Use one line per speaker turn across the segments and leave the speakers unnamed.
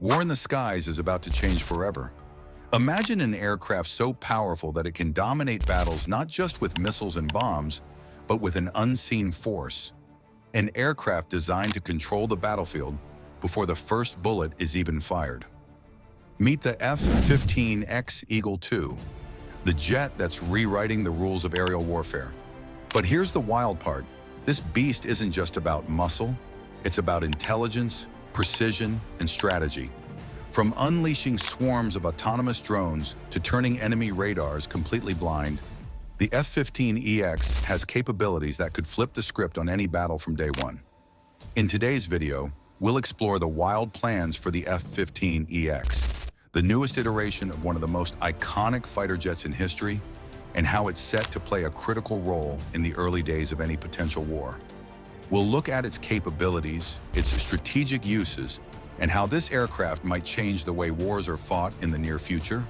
War in the skies is about to change forever. Imagine an aircraft so powerful that it can dominate battles not just with missiles and bombs, but with an unseen force. An aircraft designed to control the battlefield before the first bullet is even fired. Meet the F-15EX Eagle II, the jet that's rewriting the rules of aerial warfare. But here's the wild part. This beast isn't just about muscle, it's about intelligence, precision, and strategy. From unleashing swarms of autonomous drones to turning enemy radars completely blind, the F-15EX has capabilities that could flip the script on any battle from day one. In today's video, we'll explore the wild plans for the F-15EX, the newest iteration of one of the most iconic fighter jets in history, and how it's set to play a critical role in the early days of any potential war. We'll look at its capabilities, its strategic uses, and how this aircraft might change the way wars are fought in the near future.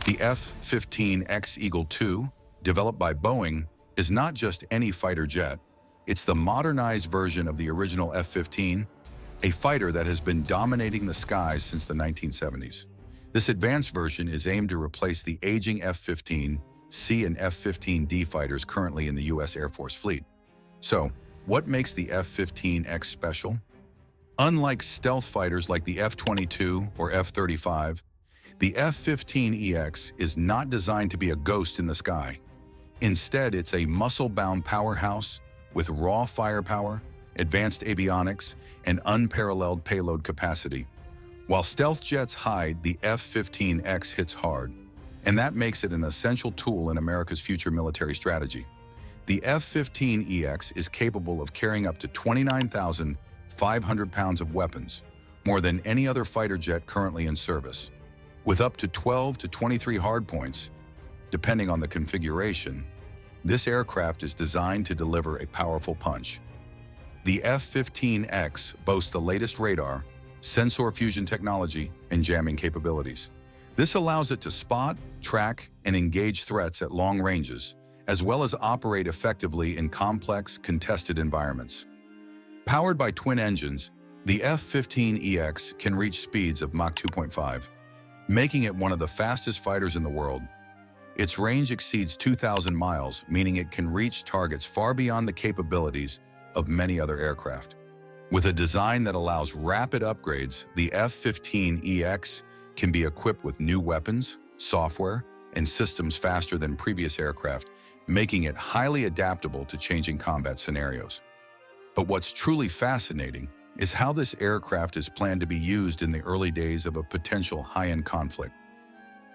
The F-15EX Eagle II, developed by Boeing, is not just any fighter jet. It's the modernized version of the original F-15, a fighter that has been dominating the skies since the 1970s. This advanced version is aimed to replace the aging F-15C and F-15D fighters currently in the U.S. Air Force fleet. So, what makes the F-15X special? Unlike stealth fighters like the F-22 or F-35, the F-15EX is not designed to be a ghost in the sky. Instead, it's a muscle-bound powerhouse with raw firepower, advanced avionics, and unparalleled payload capacity. While stealth jets hide, the F-15X hits hard, and that makes it an essential tool in America's future military strategy. The F-15EX is capable of carrying up to 29,500 pounds of weapons, more than any other fighter jet currently in service. With up to 12 to 23 hardpoints, depending on the configuration, this aircraft is designed to deliver a powerful punch. The F-15X boasts the latest radar, sensor fusion technology, and jamming capabilities. This allows it to spot, track, and engage threats at long ranges, as well as operate effectively in complex, contested environments. Powered by twin engines, the F-15EX can reach speeds of Mach 2.5, making it one of the fastest fighters in the world. Its range exceeds 2,000 miles, meaning it can reach targets far beyond the capabilities of many other aircraft. With a design that allows rapid upgrades, the F-15EX can be equipped with new weapons, software, and systems faster than previous aircraft, making it highly adaptable to changing combat scenarios. But what's truly fascinating is how this aircraft is planned to be used in the early days of a potential high-end conflict.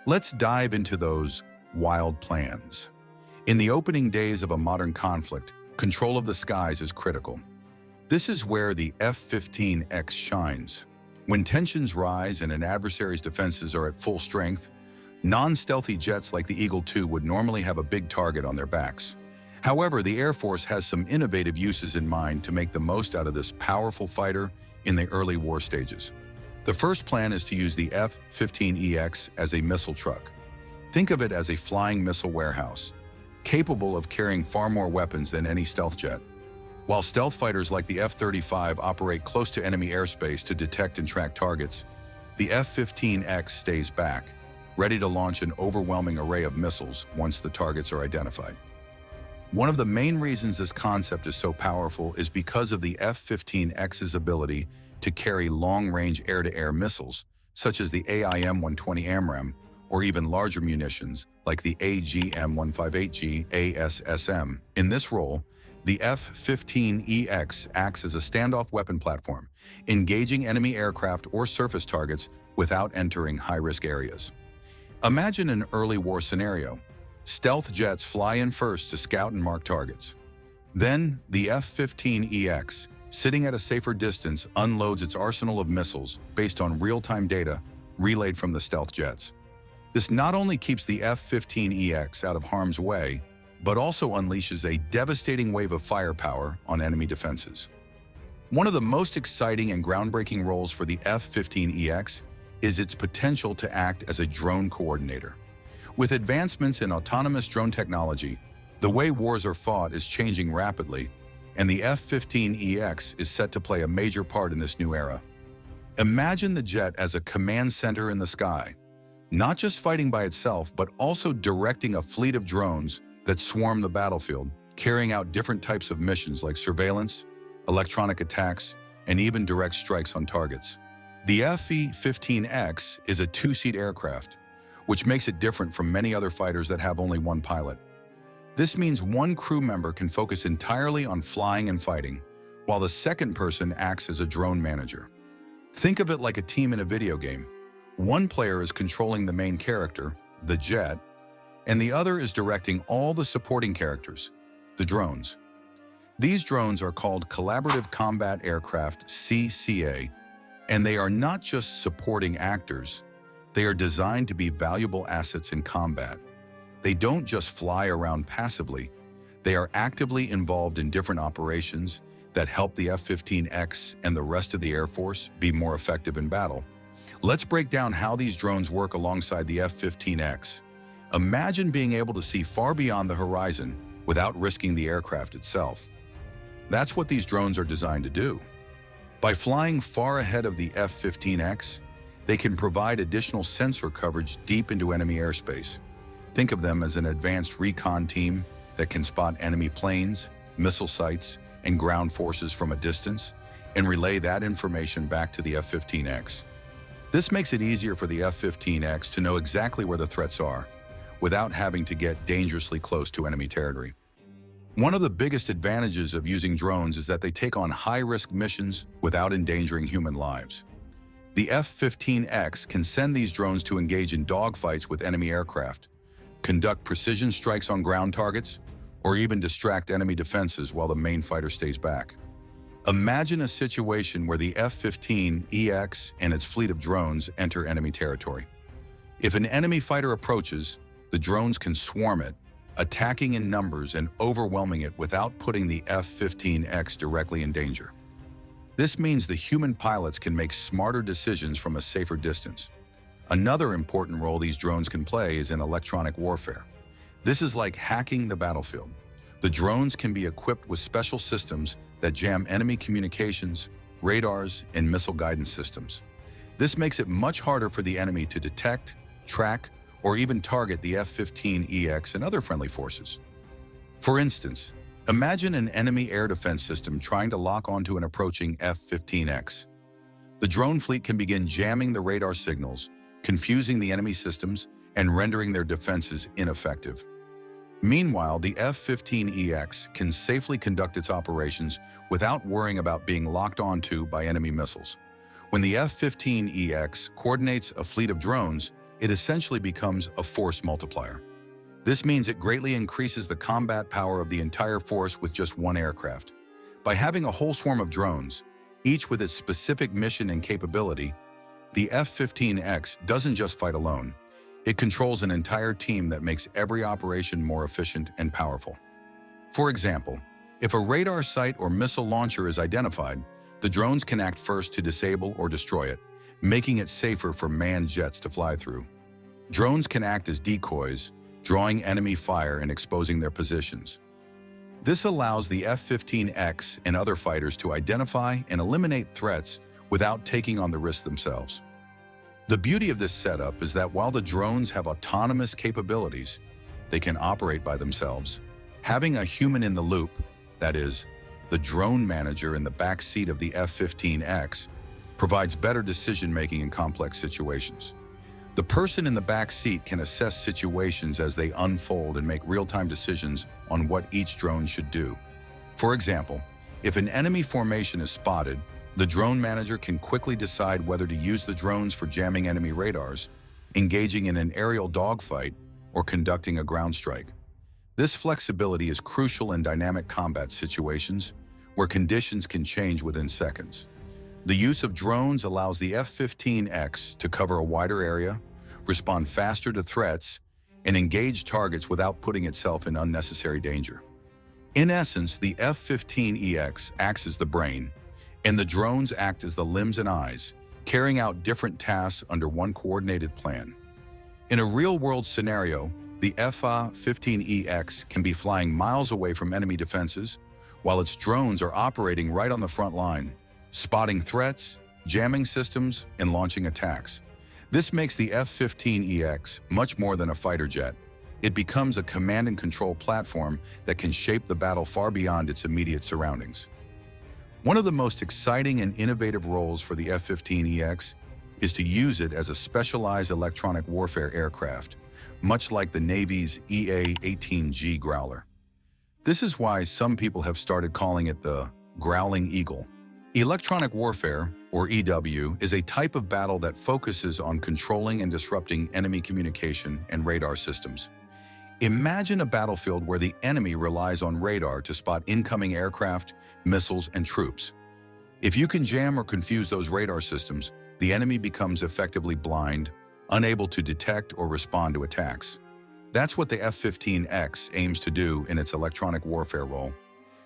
Let's dive into those wild plans. In the opening days of a modern conflict, control of the skies is critical. This is where the F-15X shines. When tensions rise and an adversary's defenses are at full strength, non-stealthy jets like the Eagle II would normally have a big target on their backs. However, the Air Force has some innovative uses in mind to make the most out of this powerful fighter in the early war stages. The first plan is to use the F-15EX as a missile truck. Think of it as a flying missile warehouse, capable of carrying far more weapons than any stealth jet. While stealth fighters like the F-35 operate close to enemy airspace to detect and track targets, the F-15X stays back, ready to launch an overwhelming array of missiles once the targets are identified. One of the main reasons this concept is so powerful is because of the F-15X's ability to carry long-range air-to-air missiles, such as the AIM-120 AMRAAM, or even larger munitions like the AGM-158G ASSM. In this role, the F-15EX acts as a standoff weapon platform, engaging enemy aircraft or surface targets without entering high-risk areas. Imagine an early war scenario. Stealth jets fly in first to scout and mark targets. Then, the F-15EX, sitting at a safer distance, unloads its arsenal of missiles based on real-time data relayed from the stealth jets. This not only keeps the F-15EX out of harm's way, but also unleashes a devastating wave of firepower on enemy defenses. One of the most exciting and groundbreaking roles for the F-15EX is its potential to act as a drone coordinator. With advancements in autonomous drone technology, the way wars are fought is changing rapidly, and the F-15EX is set to play a major part in this new era. Imagine the jet as a command center in the sky, not just fighting by itself, but also directing a fleet of drones that swarm the battlefield, carrying out different types of missions like surveillance, electronic attacks, and even direct strikes on targets. The F-15EX is a two-seat aircraft, which makes it different from many other fighters that have only one pilot. This means one crew member can focus entirely on flying and fighting, while the second person acts as a drone manager. Think of it like a team in a video game. One player is controlling the main character, the jet, and the other is directing all the supporting characters, the drones. These drones are called Collaborative Combat Aircraft, CCA, and they are not just supporting actors. They are designed to be valuable assets in combat. They don't just fly around passively. They are actively involved in different operations that help the F-15X and the rest of the Air Force be more effective in battle. Let's break down how these drones work alongside the F-15X. Imagine being able to see far beyond the horizon without risking the aircraft itself. That's what these drones are designed to do. By flying far ahead of the F-15X, they can provide additional sensor coverage deep into enemy airspace. Think of them as an advanced recon team that can spot enemy planes, missile sites, and ground forces from a distance and relay that information back to the F-15X. This makes it easier for the F-15X to know exactly where the threats are without having to get dangerously close to enemy territory. One of the biggest advantages of using drones is that they take on high-risk missions without endangering human lives. The F-15X can send these drones to engage in dogfights with enemy aircraft, conduct precision strikes on ground targets, or even distract enemy defenses while the main fighter stays back. Imagine a situation where the F-15EX and its fleet of drones enter enemy territory. If an enemy fighter approaches, the drones can swarm it, attacking in numbers and overwhelming it without putting the F-15X directly in danger. This means the human pilots can make smarter decisions from a safer distance. Another important role these drones can play is in electronic warfare. This is like hacking the battlefield. The drones can be equipped with special systems that jam enemy communications, radars, and missile guidance systems. This makes it much harder for the enemy to detect, track, or even target the F-15EX and other friendly forces. For instance, imagine an enemy air defense system trying to lock onto an approaching F-15X. The drone fleet can begin jamming the radar signals, confusing the enemy systems, and rendering their defenses ineffective. Meanwhile, the F-15EX can safely conduct its operations without worrying about being locked onto by enemy missiles. When the F-15EX coordinates a fleet of drones, it essentially becomes a force multiplier. This means it greatly increases the combat power of the entire force with just one aircraft. By having a whole swarm of drones, each with its specific mission and capability, the F-15X doesn't just fight alone. It controls an entire team that makes every operation more efficient and powerful. For example, if a radar site or missile launcher is identified, the drones can act first to disable or destroy it, making it safer for manned jets to fly through. Drones can act as decoys, drawing enemy fire and exposing their positions. This allows the F-15X and other fighters to identify and eliminate threats without taking on the risk themselves. The beauty of this setup is that while the drones have autonomous capabilities, they can operate by themselves. Having a human in the loop, that is, the drone manager in the back seat of the F-15X, provides better decision-making in complex situations. The person in the back seat can assess situations as they unfold and make real-time decisions on what each drone should do. For example, if an enemy formation is spotted, the drone manager can quickly decide whether to use the drones for jamming enemy radars, engaging in an aerial dogfight, or conducting a ground strike. This flexibility is crucial in dynamic combat situations where conditions can change within seconds. The use of drones allows the F-15X to cover a wider area, respond faster to threats, and engage targets without putting itself in unnecessary danger. In essence, the F-15EX acts as the brain, and the drones act as the limbs and eyes, carrying out different tasks under one coordinated plan. In a real-world scenario, the F-15EX can be flying miles away from enemy defenses, while its drones are operating right on the front line, spotting threats, jamming systems, and launching attacks. This makes the F-15EX much more than a fighter jet. It becomes a command and control platform that can shape the battle far beyond its immediate surroundings. One of the most exciting and innovative roles for the F-15EX is to use it as a specialized electronic warfare aircraft, much like the Navy's EA-18G Growler. This is why some people have started calling it the Growling Eagle. Electronic warfare, or EW, is a type of battle that focuses on controlling and disrupting enemy communication and radar systems. Imagine a battlefield where the enemy relies on radar to spot incoming aircraft, missiles, and troops. If you can jam or confuse those radar systems, the enemy becomes effectively blind, unable to detect or respond to attacks. That's what the F-15X aims to do in its electronic warfare role.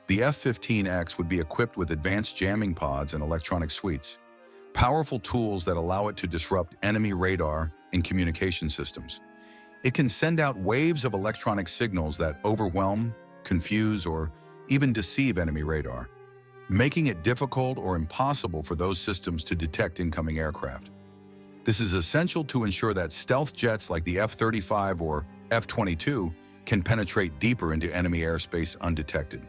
The F-15X would be equipped with advanced jamming pods and electronic suites, powerful tools that allow it to disrupt enemy radar and communication systems. It can send out waves of electronic signals that overwhelm, confuse, or even deceive enemy radar, making it difficult or impossible for those systems to detect incoming aircraft. This is essential to ensure that stealth jets like the F-35 or F-22 can penetrate deeper into enemy airspace undetected.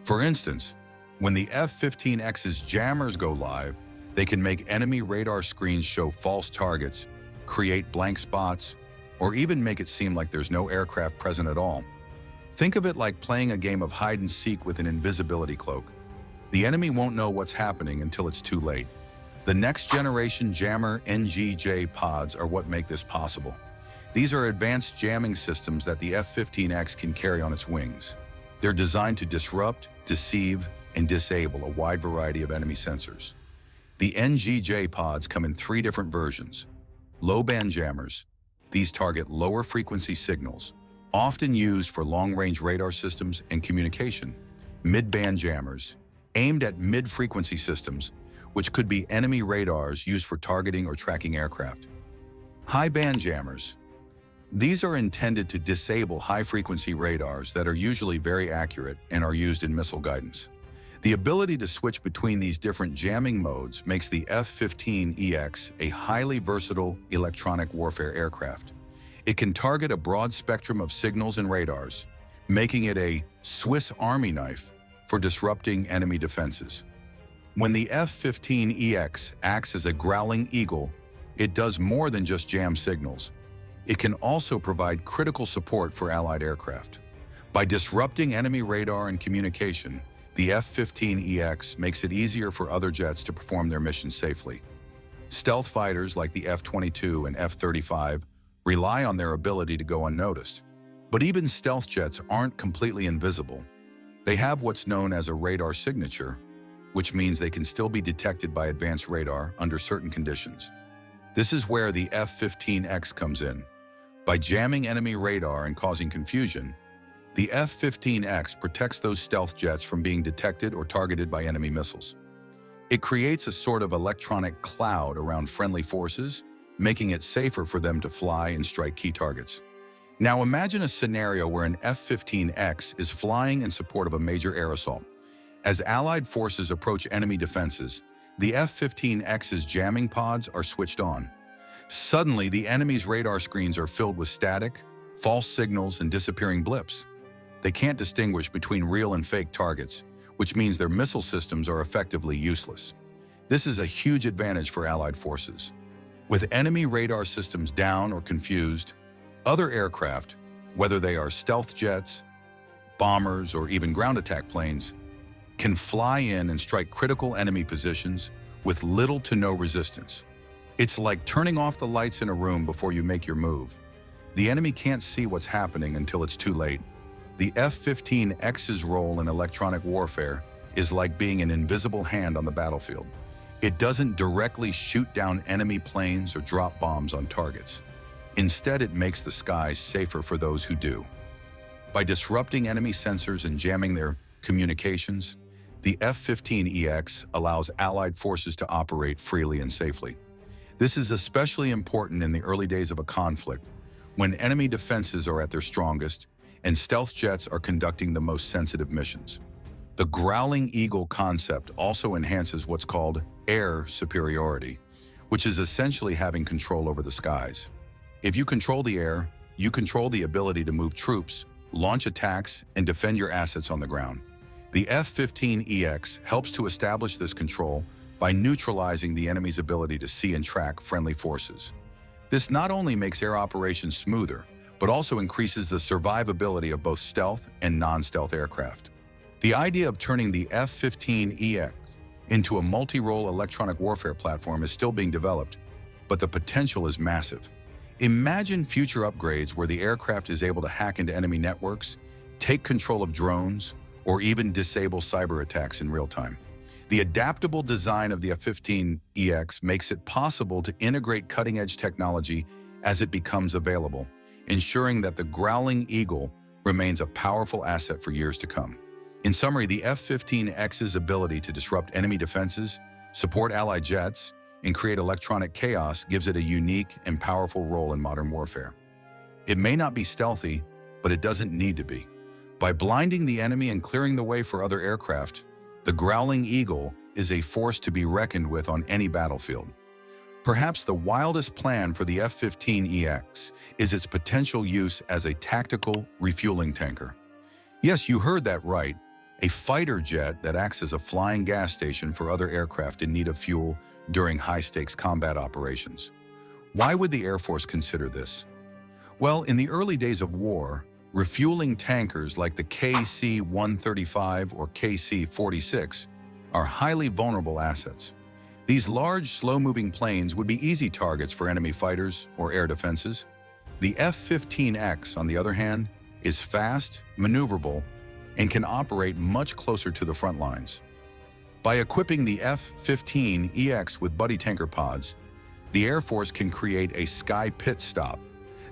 For instance, when the F-15X's jammers go live, they can make enemy radar screens show false targets, create blank spots, or even make it seem like there's no aircraft present at all. Think of it like playing a game of hide-and-seek with an invisibility cloak. The enemy won't know what's happening until it's too late. The next-generation jammer NGJ pods are what make this possible. These are advanced jamming systems that the F-15X can carry on its wings. They're designed to disrupt, deceive, and disable a wide variety of enemy sensors. The NGJ pods come in 3 different versions. Low-band jammers. These target lower frequency signals, often used for long-range radar systems and communication. Mid-band jammers, aimed at mid-frequency systems, which could be enemy radars used for targeting or tracking aircraft. High-band jammers. These are intended to disable high-frequency radars that are usually very accurate and are used in missile guidance. The ability to switch between these different jamming modes makes the F-15EX a highly versatile electronic warfare aircraft. It can target a broad spectrum of signals and radars, making it a Swiss Army knife for disrupting enemy defenses. When the F-15EX acts as a growling eagle, it does more than just jam signals. It can also provide critical support for Allied aircraft. By disrupting enemy radar and communication, the F-15EX makes it easier for other jets to perform their missions safely. Stealth fighters like the F-22 and F-35 rely on their ability to go unnoticed. But even stealth jets aren't completely invisible. They have what's known as a radar signature, which means they can still be detected by advanced radar under certain conditions. This is where the F-15X comes in. By jamming enemy radar and causing confusion, the F-15X protects those stealth jets from being detected or targeted by enemy missiles. It creates a sort of electronic cloud around friendly forces, making it safer for them to fly and strike key targets. Now imagine a scenario where an F-15X is flying in support of a major air assault. As Allied forces approach enemy defenses, the F-15X's jamming pods are switched on. Suddenly, the enemy's radar screens are filled with static, false signals, and disappearing blips. They can't distinguish between real and fake targets, which means their missile systems are effectively useless. This is a huge advantage for Allied forces. With enemy radar systems down or confused, other aircraft, whether they are stealth jets, bombers, or even ground attack planes, can fly in and strike critical enemy positions with little to no resistance. It's like turning off the lights in a room before you make your move. The enemy can't see what's happening until it's too late. The F-15X's role in electronic warfare is like being an invisible hand on the battlefield. It doesn't directly shoot down enemy planes or drop bombs on targets. Instead, it makes the skies safer for those who do. By disrupting enemy sensors and jamming their communications, the F-15EX allows Allied forces to operate freely and safely. This is especially important in the early days of a conflict, when enemy defenses are at their strongest and stealth jets are conducting the most sensitive missions. The Growling Eagle concept also enhances what's called air superiority, which is essentially having control over the skies. If you control the air, you control the ability to move troops, launch attacks, and defend your assets on the ground. The F-15EX helps to establish this control by neutralizing the enemy's ability to see and track friendly forces. This not only makes air operations smoother, but also increases the survivability of both stealth and non-stealth aircraft. The idea of turning the F-15EX into a multi-role electronic warfare platform is still being developed, but the potential is massive. Imagine future upgrades where the aircraft is able to hack into enemy networks, take control of drones, or even disable cyber attacks in real time. The adaptable design of the F-15EX makes it possible to integrate cutting-edge technology as it becomes available, ensuring that the Growling Eagle remains a powerful asset for years to come. In summary, the F-15X's ability to disrupt enemy defenses, support allied jets, and create electronic chaos gives it a unique and powerful role in modern warfare. It may not be stealthy, but it doesn't need to be. By blinding the enemy and clearing the way for other aircraft, the Growling Eagle is a force to be reckoned with on any battlefield. Perhaps the wildest plan for the F-15EX is its potential use as a tactical refueling tanker. Yes, you heard that right. A fighter jet that acts as a flying gas station for other aircraft in need of fuel during high-stakes combat operations. Why would the Air Force consider this? Well, in the early days of war, refueling tankers like the KC-135 or KC-46 are highly vulnerable assets. These large, slow-moving planes would be easy targets for enemy fighters or air defenses. The F-15X, on the other hand, is fast, maneuverable, and can operate much closer to the front lines. By equipping the F-15EX with buddy tanker pods, the Air Force can create a sky pit stop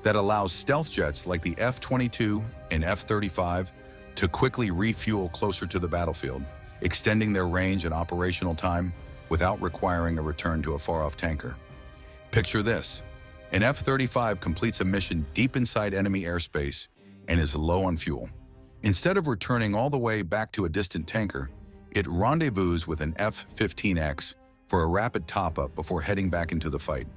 that allows stealth jets like the F-22 and F-35 to quickly refuel closer to the battlefield, extending their range and operational time without requiring a return to a far-off tanker. Picture this: an F-35 completes a mission deep inside enemy airspace and is low on fuel. Instead of returning all the way back to a distant tanker, it rendezvous with an F-15X for a rapid top-up before heading back into the fight.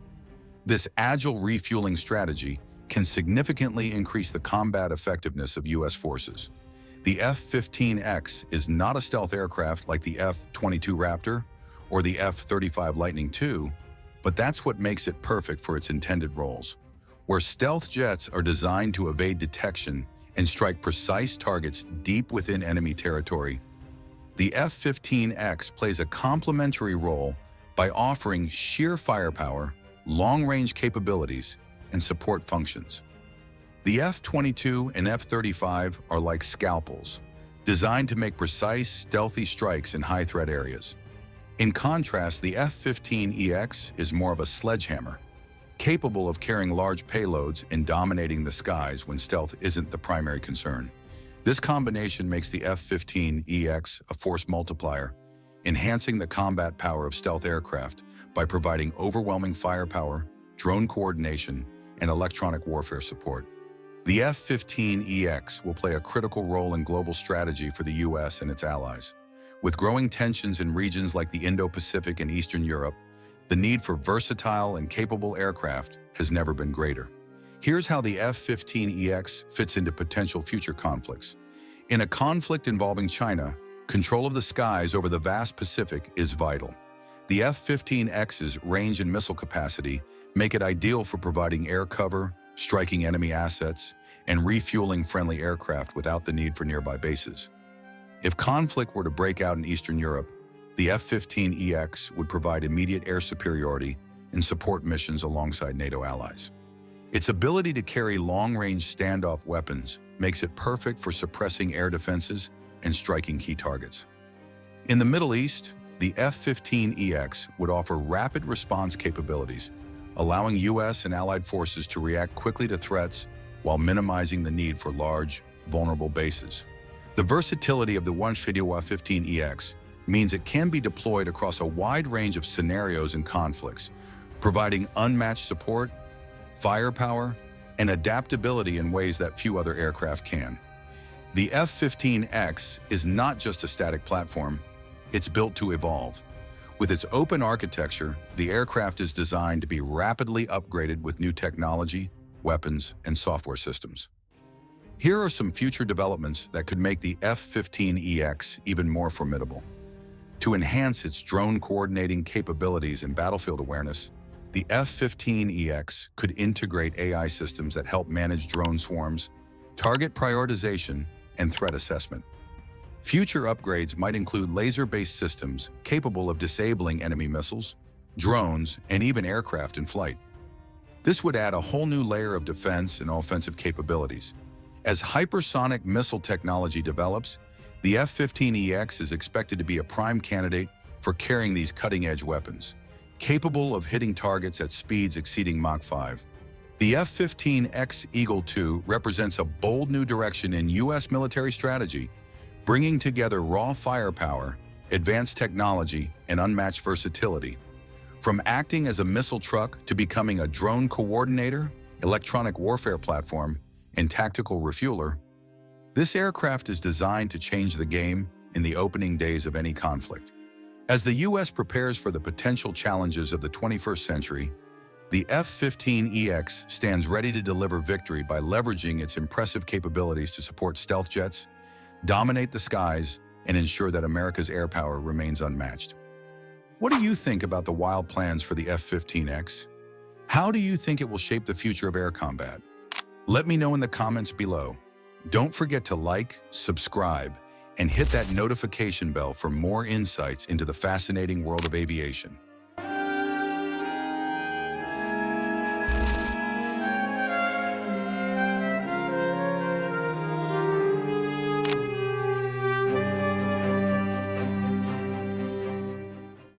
This agile refueling strategy can significantly increase the combat effectiveness of U.S. forces. The F-15X is not a stealth aircraft like the F-22 Raptor or the F-35 Lightning II, but that's what makes it perfect for its intended roles. Where stealth jets are designed to evade detection and strike precise targets deep within enemy territory, the F-15X plays a complementary role by offering sheer firepower, long-range capabilities, and support functions. The F-22 and F-35 are like scalpels, designed to make precise, stealthy strikes in high-threat areas. In contrast, the F-15EX is more of a sledgehammer, capable of carrying large payloads and dominating the skies when stealth isn't the primary concern. This combination makes the F-15EX a force multiplier, enhancing the combat power of stealth aircraft by providing overwhelming firepower, drone coordination, and electronic warfare support. The F-15EX will play a critical role in global strategy for the U.S. and its allies. With growing tensions in regions like the Indo-Pacific and Eastern Europe, the need for versatile and capable aircraft has never been greater. Here's how the F-15EX fits into potential future conflicts. In a conflict involving China, control of the skies over the vast Pacific is vital. The F-15X's range and missile capacity make it ideal for providing air cover, striking enemy assets, and refueling friendly aircraft without the need for nearby bases. If conflict were to break out in Eastern Europe, the F-15EX would provide immediate air superiority and support missions alongside NATO allies. Its ability to carry long-range standoff weapons makes it perfect for suppressing air defenses and striking key targets. In the Middle East, the F-15EX would offer rapid response capabilities, allowing U.S. and allied forces to react quickly to threats while minimizing the need for large, vulnerable bases. The versatility of the F-15EX means it can be deployed across a wide range of scenarios and conflicts, providing unmatched support, firepower, and adaptability in ways that few other aircraft can. The F-15X is not just a static platform, it's built to evolve. With its open architecture, the aircraft is designed to be rapidly upgraded with new technology, weapons, and software systems. Here are some future developments that could make the F-15EX even more formidable. To enhance its drone coordinating capabilities and battlefield awareness, the F-15EX could integrate AI systems that help manage drone swarms, target prioritization, and threat assessment. Future upgrades might include laser-based systems capable of disabling enemy missiles, drones, and even aircraft in flight. This would add a whole new layer of defense and offensive capabilities. As hypersonic missile technology develops, the F-15EX is expected to be a prime candidate for carrying these cutting-edge weapons, capable of hitting targets at speeds exceeding Mach 5. The F-15EX Eagle II represents a bold new direction in U.S. military strategy, bringing together raw firepower, advanced technology, and unmatched versatility. From acting as a missile truck to becoming a drone coordinator, electronic warfare platform, and tactical refueler, this aircraft is designed to change the game in the opening days of any conflict. As the U.S. prepares for the potential challenges of the 21st century, the F-15EX stands ready to deliver victory by leveraging its impressive capabilities to support stealth jets, dominate the skies, and ensure that America's air power remains unmatched. What do you think about the wild plans for the F-15X? How do you think it will shape the future of air combat? Let me know in the comments below. Don't forget to like, subscribe, and hit that notification bell for more insights into the fascinating world of aviation.